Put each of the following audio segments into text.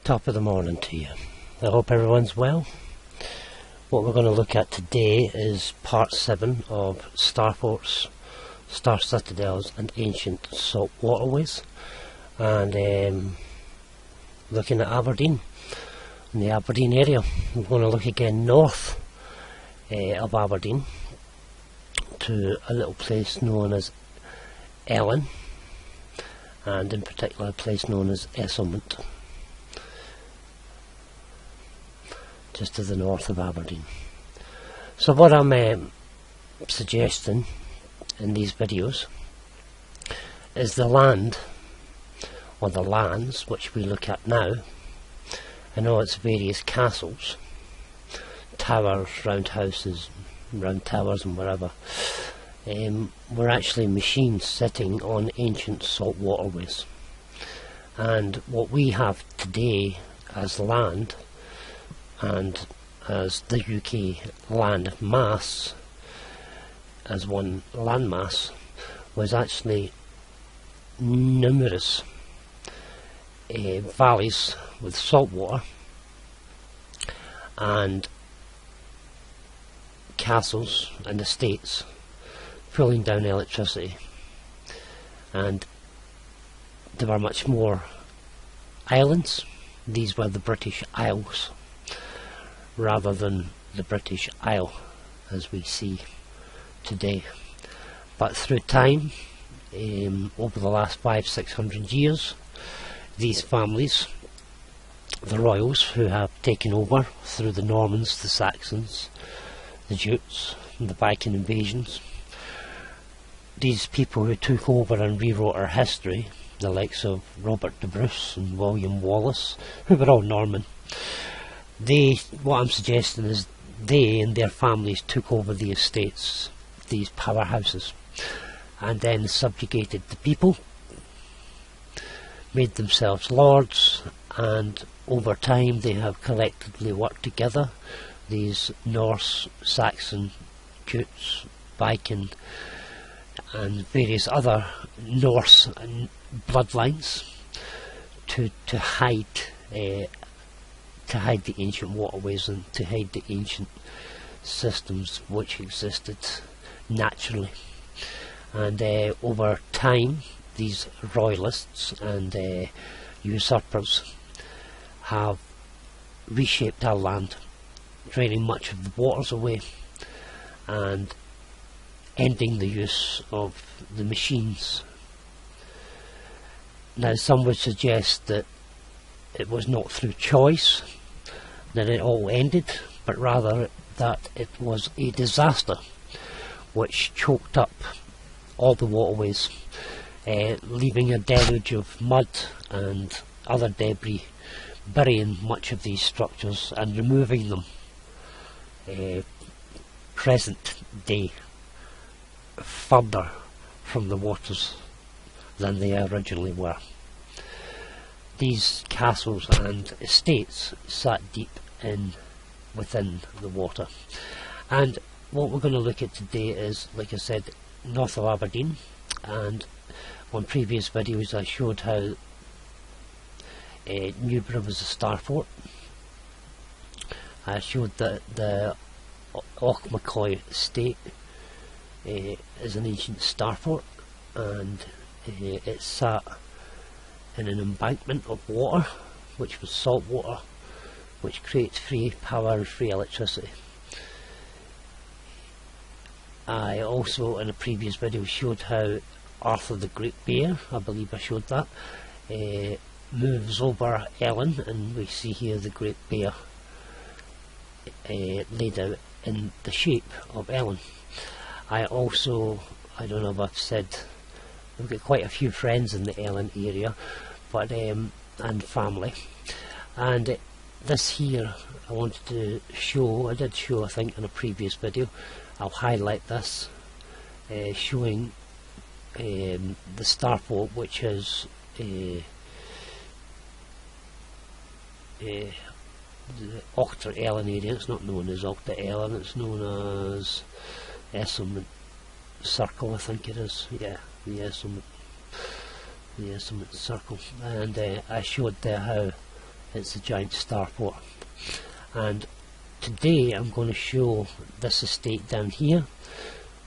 Top of the morning to you. I hope everyone's well. What we're going to look at today is part 7 of Starforts, Star Citadels and Ancient Salt Waterways, and looking at Aberdeen, in the Aberdeen area. We're going to look again north of Aberdeen to a little place known as Ellen, and in particular a place known as Esselmont, just to the north of Aberdeen. So what I'm suggesting in these videos is the land, or the lands, which we look at now, and all its various castles, towers, roundhouses, round towers and whatever, were actually machines sitting on ancient salt waterways. And what we have today as land, and as the UK land mass, as one land mass, was actually numerous valleys with salt water and castles and estates pulling down electricity, and there were much more islands. These were the British Isles rather than the British Isle as we see today. But through time, over the last 500-600 years, these families, the royals who have taken over through the Normans, the Saxons, the Jutes and the Viking invasions, these people who took over and rewrote our history, the likes of Robert the Bruce and William Wallace, who were all Norman, what I'm suggesting is they and their families took over the estates, these powerhouses, and then subjugated the people, made themselves lords, and over time they have collectively worked together, these Norse, Saxon, Jutes, Viking and various other Norse bloodlines to hide the ancient waterways and to hide the ancient systems which existed naturally. And over time, these royalists and usurpers have reshaped our land, draining much of the waters away and ending the use of the machines. Now, some would suggest that it was not through choice that it all ended, but rather that it was a disaster which choked up all the waterways, leaving a deluge of mud and other debris, burying much of these structures and removing them present day further from the waters than they originally were. These castles and estates sat deep within the water. And what we're going to look at today is, like I said, north of Aberdeen, and on previous videos I showed how Newborough was a Starfort. I showed that the Auchmacoy estate is an ancient Starfort, and it sat in an embankment of water which was salt water, which creates free power and free electricity. I also in a previous video showed how Arthur the Great Bear, I believe I showed that, moves over Ellen, and we see here the Great Bear laid out in the shape of Ellen. I don't know if I've said, I've got quite a few friends in the Ellen area, but and family, and this here I wanted to show, I did show I think in a previous video. I'll highlight this, showing the Starfort, which is the Octor Ellen area. It's not known as Octor Ellen, it's known as Esselmont Circle, I think it is. Yeah, the Esselmont circle. And I showed there how It's a giant starfort. And today I'm going to show this estate down here.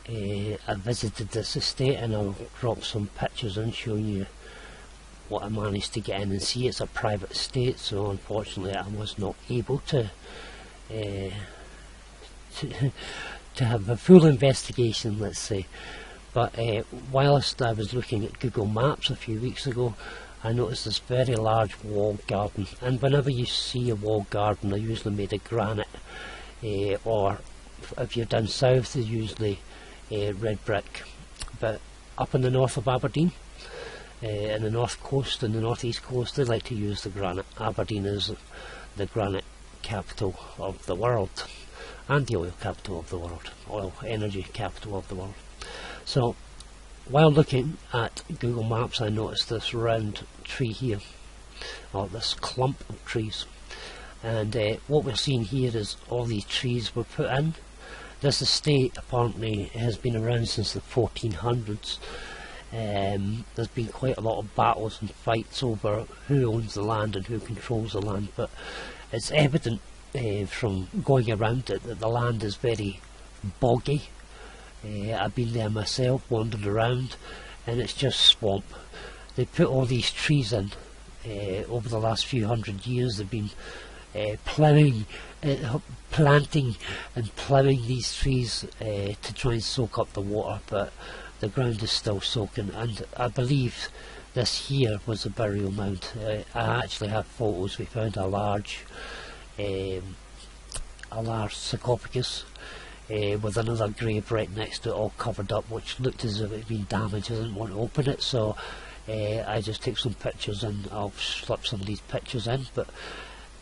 I visited this estate and I'll drop some pictures in showing you what I managed to get in and see. It's a private estate, so unfortunately I was not able to have a full investigation, let's say. But whilst I was looking at Google Maps a few weeks ago, I noticed this very large walled garden, and whenever you see a walled garden they're usually made of granite, or if you're down south they're usually red brick. But up in the north of Aberdeen, in the north coast and the northeast coast, they like to use the granite. Aberdeen is the granite capital of the world, and the oil capital of the world, oil energy capital of the world. So while looking at Google Maps I noticed this round tree here, or this clump of trees, and what we're seeing here is all these trees were put in. This estate apparently has been around since the 1400s. There's been quite a lot of battles and fights over who owns the land and who controls the land, but it's evident from going around it that the land is very boggy. I've been there myself, wandered around, and it's just swamp. They put all these trees in over the last few hundred years. They've been planting and ploughing these trees to try and soak up the water, but the ground is still soaking, and I believe this here was a burial mound. I actually have photos. We found a large sarcophagus with another grave right next to it, all covered up, which looked as if it had been damaged. I didn't want to open it, so I just took some pictures, and I'll slip some of these pictures in. But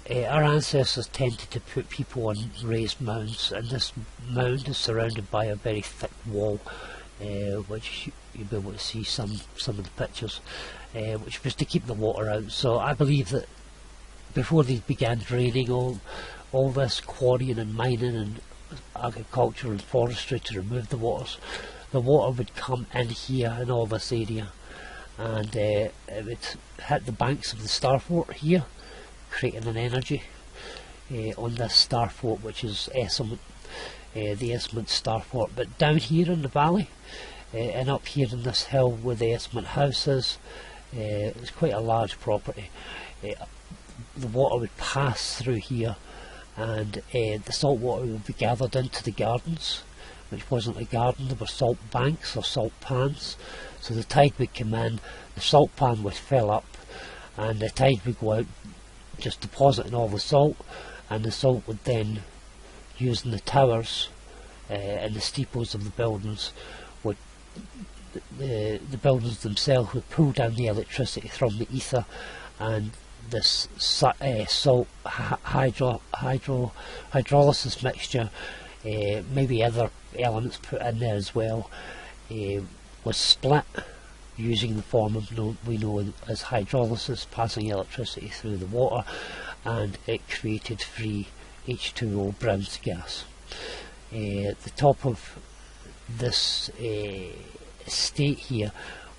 our ancestors tended to put people on raised mounds, and this mound is surrounded by a very thick wall, which you'll be able to see some of the pictures, which was to keep the water out. So I believe that before they began draining all this quarrying and mining and agriculture and forestry to remove the water would come in here in all this area, and it would hit the banks of the Starfort here, creating an energy on this Starfort, which is Esmond, the Esmond Starfort. But down here in the valley and up here in this hill where the Esmond house is, it's quite a large property. The water would pass through here, and the salt water would be gathered into the gardens, which wasn't a garden, there were salt banks or salt pans. So the tide would come in, the salt pan would fill up, and the tide would go out, just depositing all the salt, and the salt would then, using the towers and the steeples of the buildings, would the buildings themselves would pull down the electricity from the ether, and this salt hydrolysis mixture, maybe other elements put in there as well, was split using the form of we know as hydrolysis, passing electricity through the water, and it created free H2O Brown's gas. At the top of this estate here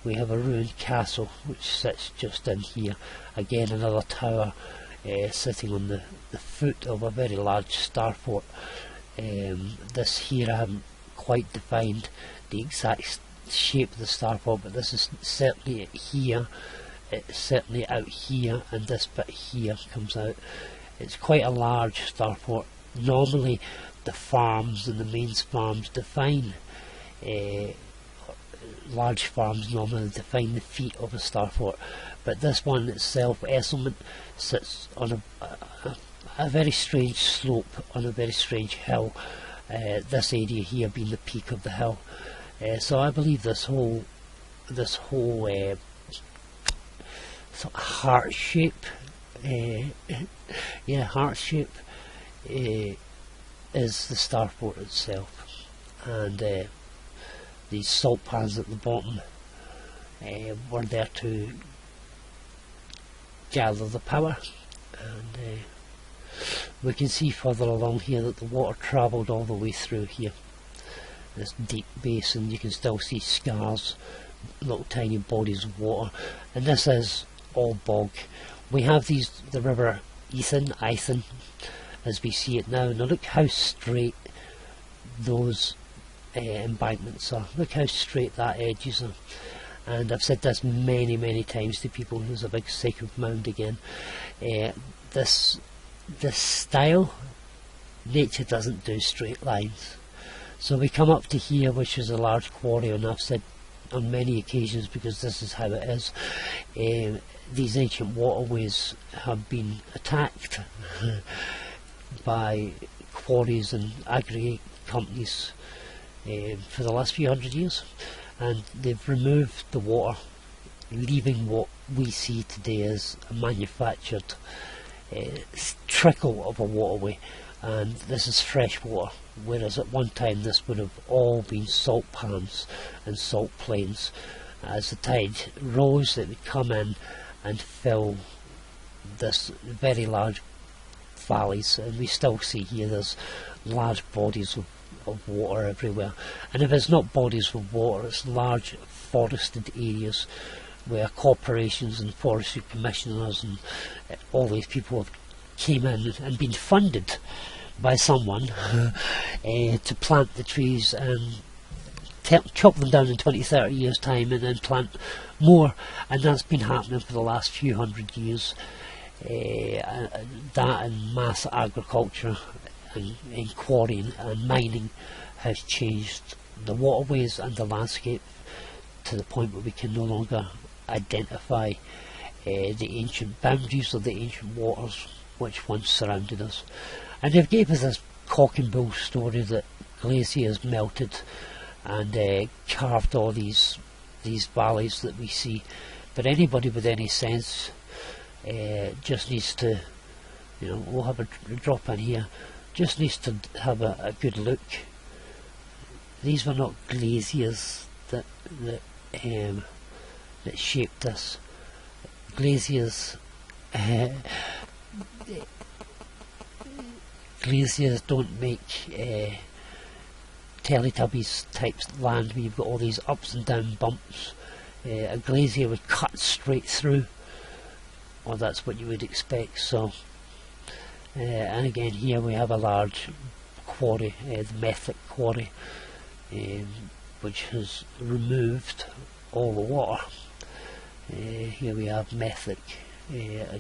we have a ruined castle which sits just in here. Again, another tower sitting on the foot of a very large starfort. This here I haven't quite defined the exact shape of the starfort, but this is certainly here, it's certainly out here, and this bit here comes out. It's quite a large starfort. Normally the farms and the mains farms define large farms normally define the feet of a starfort, but this one itself, Esselman, sits on a very strange slope on a very strange hill, this area here being the peak of the hill. So I believe this whole sort of heart shape, heart shape is the starfort itself, and these salt pans at the bottom were there to gather the power, and we can see further along here that the water travelled all the way through here, this deep basin. You can still see scars, little tiny bodies of water, and this is all bog. We have the river Ethan, as we see it now. Now look how straight those embankments are. Look how straight that edges are. And I've said this many times to people. There's a big sacred mound again. This style, nature doesn't do straight lines. So we come up to here, which is a large quarry, and I've said on many occasions, because this is how it is, these ancient waterways have been attacked by quarries and aggregate companies for the last few hundred years, and they've removed the water, leaving what we see today as a manufactured trickle of a waterway. And this is fresh water, whereas at one time this would have all been salt pans and salt plains. As the tide rose, it would come in and fill this very large valleys, and we still see here there's large bodies of water everywhere. And if it's not bodies of water, it's large forested areas where corporations and forestry commissioners and all these people have came in and been funded by someone to plant the trees and chop them down in 20-30 years time and then plant more, and that's been happening for the last few hundred years. That and mass agriculture and quarrying and mining has changed the waterways and the landscape to the point where we can no longer identify the ancient boundaries of the ancient waters which once surrounded us. And they've gave us this cock and bull story that glaciers melted and carved all these valleys that we see, but anybody with any sense just needs to, we'll have a drop in here, just needs to have a good look. These were not glaciers that shaped us. Glaciers glaciers don't make Teletubbies type land where you've got all these ups and down bumps. A glacier would cut straight through, or that's what you would expect. So and again here we have a large quarry, the Methec quarry, which has removed all the water. Here we have Methec,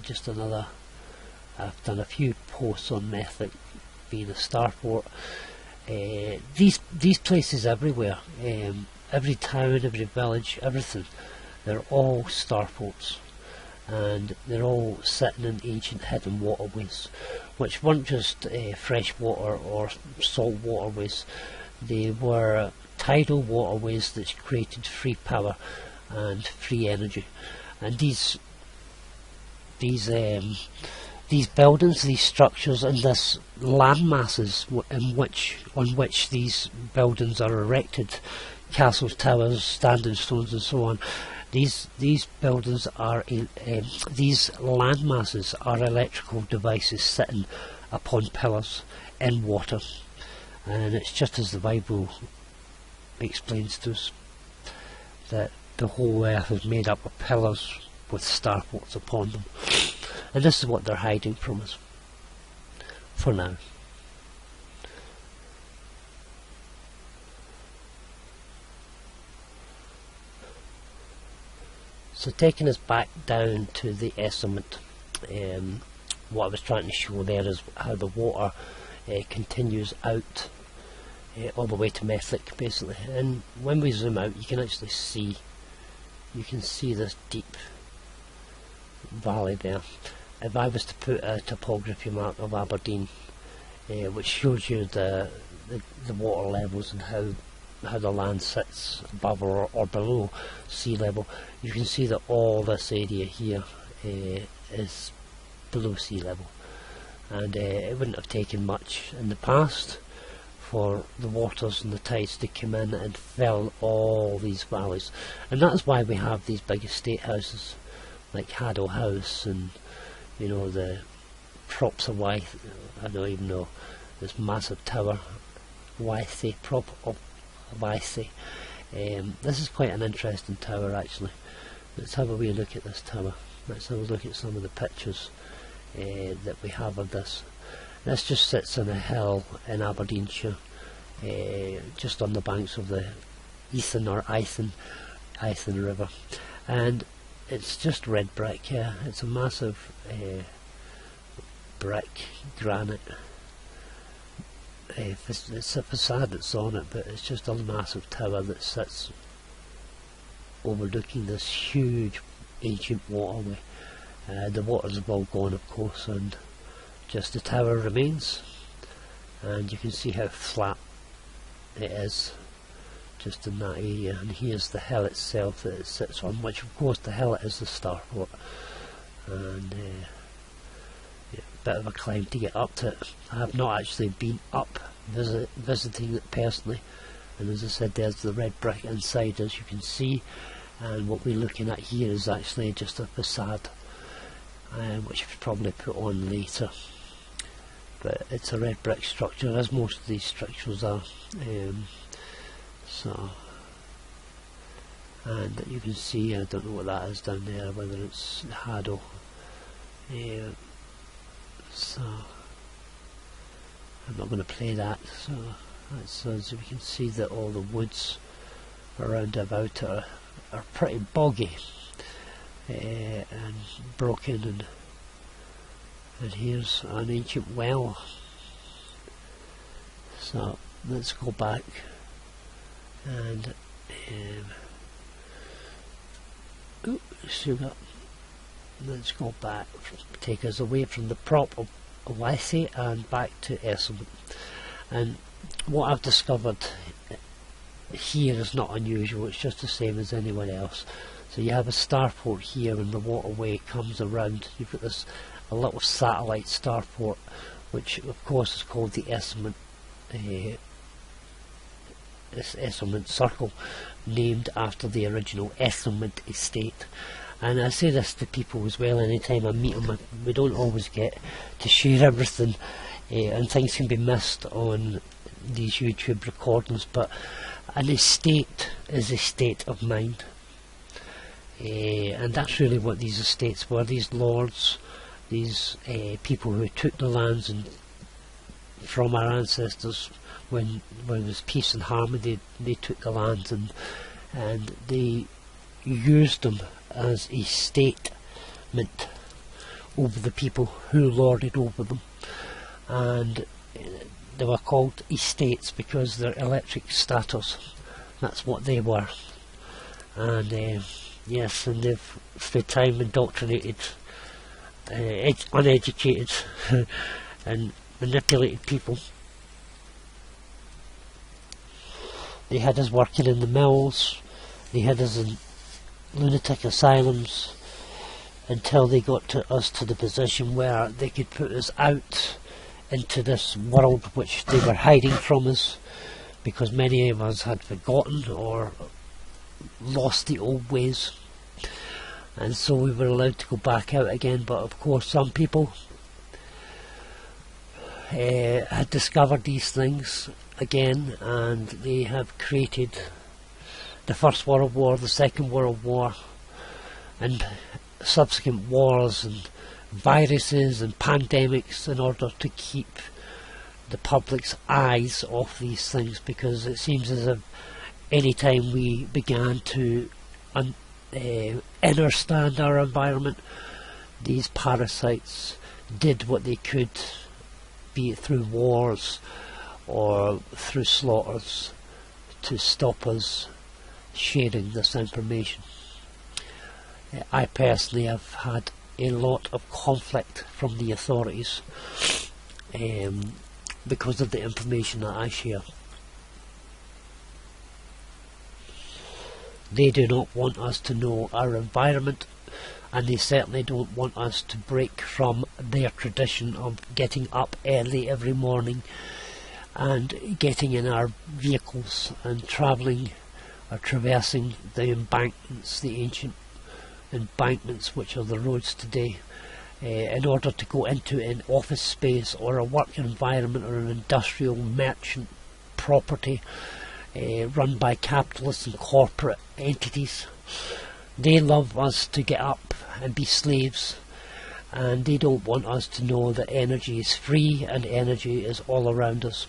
just another, I've done a few posts on Methec being a starfort. These places everywhere, every town, every village, everything, they're all starforts, and they're all sitting in ancient hidden waterways, which weren't just fresh water or salt waterways. They were tidal waterways that created free power and free energy. And these buildings, these structures, and this land masses on which these buildings are erected, castles, towers, standing stones, and so on. These buildings are these land masses are electrical devices sitting upon pillars in water, and it's just as the Bible explains to us, that the whole earth is made up of pillars with starforts upon them. And this is what they're hiding from us for now. So taking us back down to the estimate, what I was trying to show there is how the water continues out all the way to Methec basically. And when we zoom out, you can actually see, this deep valley there. If I was to put a topography map of Aberdeen, which shows you the water levels and how the land sits above or below sea level, you can see that all this area here is below sea level. And it wouldn't have taken much in the past for the waters and the tides to come in and fill all these valleys. And that's why we have these big estate houses like Haddle House and the props of Wythe. I don't even know, this massive tower, Wythe, prop of Wythe. This is quite an interesting tower actually. Let's have a wee look at this tower. Let's have a look at some of the pictures that we have of this. This just sits on a hill in Aberdeenshire, just on the banks of the Ethan or Ithen River, and it's just red brick. Yeah, it's a massive brick granite. It's a facade that's on it, but it's just a massive tower that sits overlooking this huge ancient waterway. The waters have all gone, of course, and just the tower remains, and you can see how flat it is just in that area. And here's the hill itself that it sits on, which of course the hill is the Starfort, and bit of a climb to get up to it. I have not actually been up visiting it personally, and as I said, there's the red brick inside, as you can see, and what we're looking at here is actually just a facade, which was probably put on later, but it's a red brick structure, as most of these structures are. And you can see, I don't know what that is down there, whether it's Haddo. So I'm not going to play that. So that's, as we can see, that all the woods around about are pretty boggy and broken, and here's an ancient well. So let's go back and let's go back, take us away from the prop of Lessie and back to Esselman. And what I've discovered here is not unusual, it's just the same as anywhere else. So you have a starport here, and the waterway comes around. You've got this a little satellite starport, which of course is called the Esselman Circle, named after the original Esselman estate. And I say this to people as well, anytime I meet them, we don't always get to share everything, and things can be missed on these YouTube recordings, but an estate is a state of mind, and that's really what these estates were. These lords, these people who took the lands and from our ancestors when there was peace and harmony, they took the lands and they used them as a statement over the people who lorded over them, and they were called estates because their electric status, that's what they were. And yes, and they've through time indoctrinated uneducated and manipulated people. They had us working in the mills, they had us in lunatic asylums, until they got us to the position where they could put us out into this world which they were hiding from us, because many of us had forgotten or lost the old ways, and so we were allowed to go back out again. But of course some people had discovered these things again, and they have created the First World War, the Second World War, and subsequent wars and viruses and pandemics in order to keep the public's eyes off these things, because it seems as if any time we began to understand our environment, these parasites did what they could, be it through wars or through slaughters, to stop us sharing this information. I personally have had a lot of conflict from the authorities because of the information that I share. They do not want us to know our environment, and they certainly don't want us to break from their tradition of getting up early every morning and getting in our vehicles and travelling or traversing the embankments, the ancient embankments which are the roads today, in order to go into an office space or a work environment or an industrial merchant property run by capitalists and corporate entities. They love us to get up and be slaves and they don't want us to know that energy is free and energy is all around us,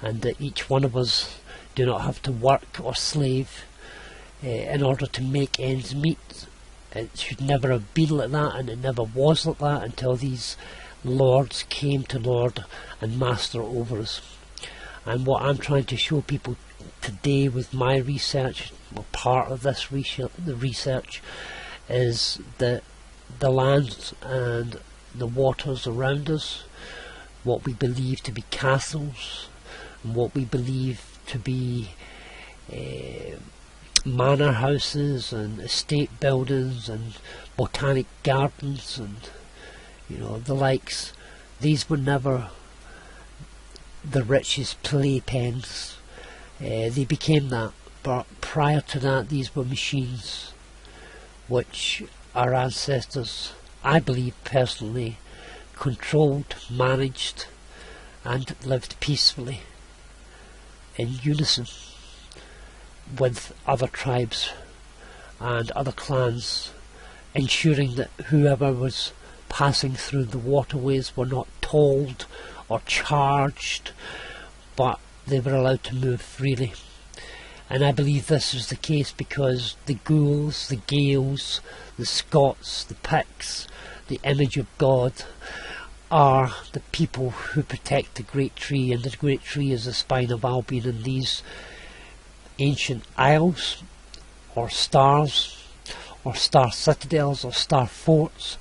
and that each one of us do not have to work or slave in order to make ends meet. It should never have been like that, and it never was like that until these lords came to lord and master over us. And what I'm trying to show people today with my research, or part of this the research, is that the lands and the waters around us, what we believe to be castles, and what we believe to be manor houses and estate buildings and botanic gardens and the likes, these were never the richest playpens. They became that, but prior to that these were machines which our ancestors, I believe personally, controlled, managed and lived peacefully in unison with other tribes and other clans, ensuring that whoever was passing through the waterways were not tolled or charged, but they were allowed to move freely. And I believe this is the case because the ghouls, the Gaels, the Scots, the Picts, the image of God, are the people who protect the great tree, and the great tree is the spine of Albion, and these ancient isles, or stars, or star citadels, or star forts,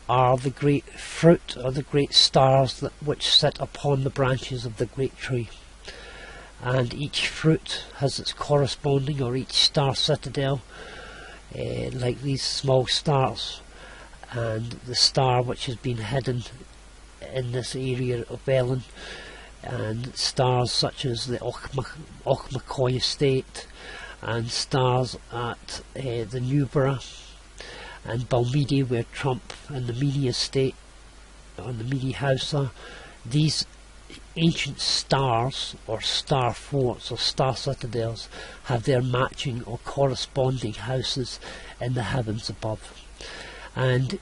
are the great fruit, or the great stars which sit upon the branches of the great tree. And each fruit has its corresponding, or each star citadel, like these small stars, and the star which has been hidden in this area of Ellen, and stars such as the Ochmacoy estate, and stars at the Newborough and Balmeedy, where Trump and the Meany estate on the Meany house are. These ancient stars, or star forts, or star citadels, have their matching or corresponding houses in the heavens above. And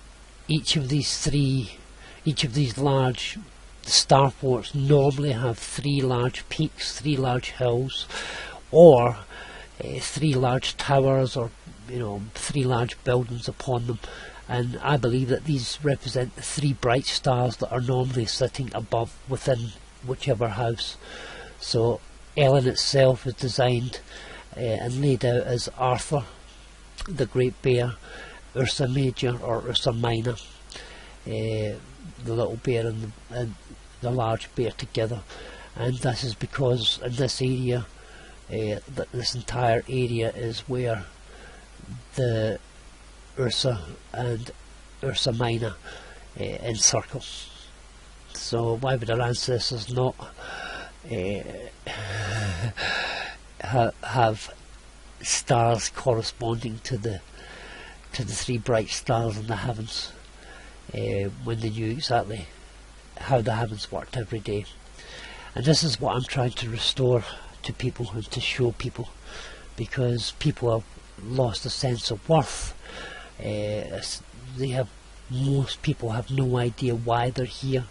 each of these large star forts normally have three large peaks, three large hills, or three large towers, or three large buildings upon them. And I believe that these represent the three bright stars that are normally sitting above within whichever house. So Ellen itself is designed and laid out as Arthur, the Great Bear, Ursa Major or Ursa Minor, the little bear and the large bear together. And this is because in this area, this entire area is where the Ursa and Ursa Minor encircle. So why would our ancestors not have stars corresponding to the three bright stars in the heavens, when they knew exactly how the heavens worked every day? And this is what I'm trying to restore to people and to show people, because people have lost a sense of worth. Most people have no idea why they're here.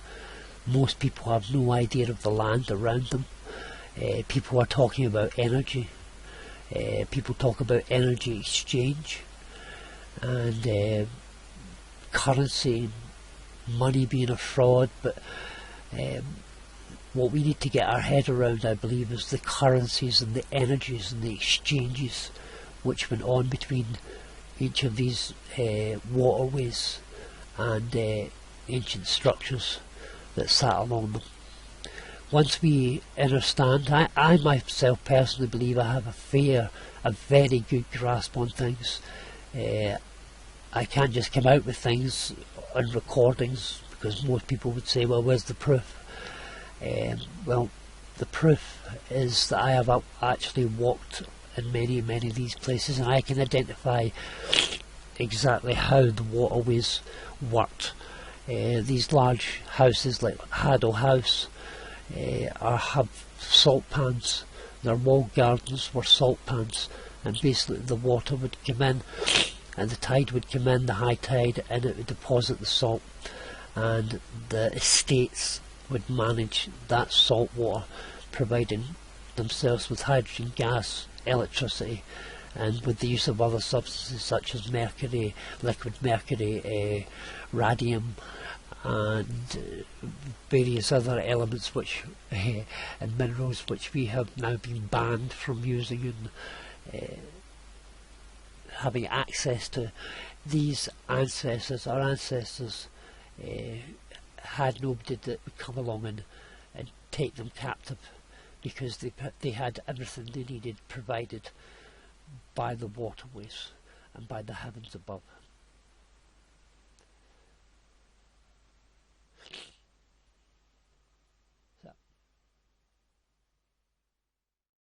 Most people have no idea of the land around them. People are talking about energy. People talk about energy exchange and currency, money being a fraud, but what we need to get our head around, I believe, is the currencies and the energies and the exchanges which went on between each of these waterways and ancient structures that sat along them. Once we understand, I myself personally believe I have a very good grasp on things. I can't just come out with things on recordings, because most people would say, well, where's the proof? Well, the proof is that I have actually walked in many of these places, and I can identify exactly how the waterways worked. These large houses like Haddle House have salt pans. Their walled gardens were salt pans, and basically the water would come in and the tide would come in, the high tide, and it would deposit the salt, and the estates would manage that salt water, providing themselves with hydrogen gas, electricity, and with the use of other substances such as mercury, liquid mercury, radium, and various other elements which and minerals which we have now been banned from using, and having access to these ancestors. Our ancestors had nobody that would come along and take them captive, because they had everything they needed provided by the waterways and by the heavens above.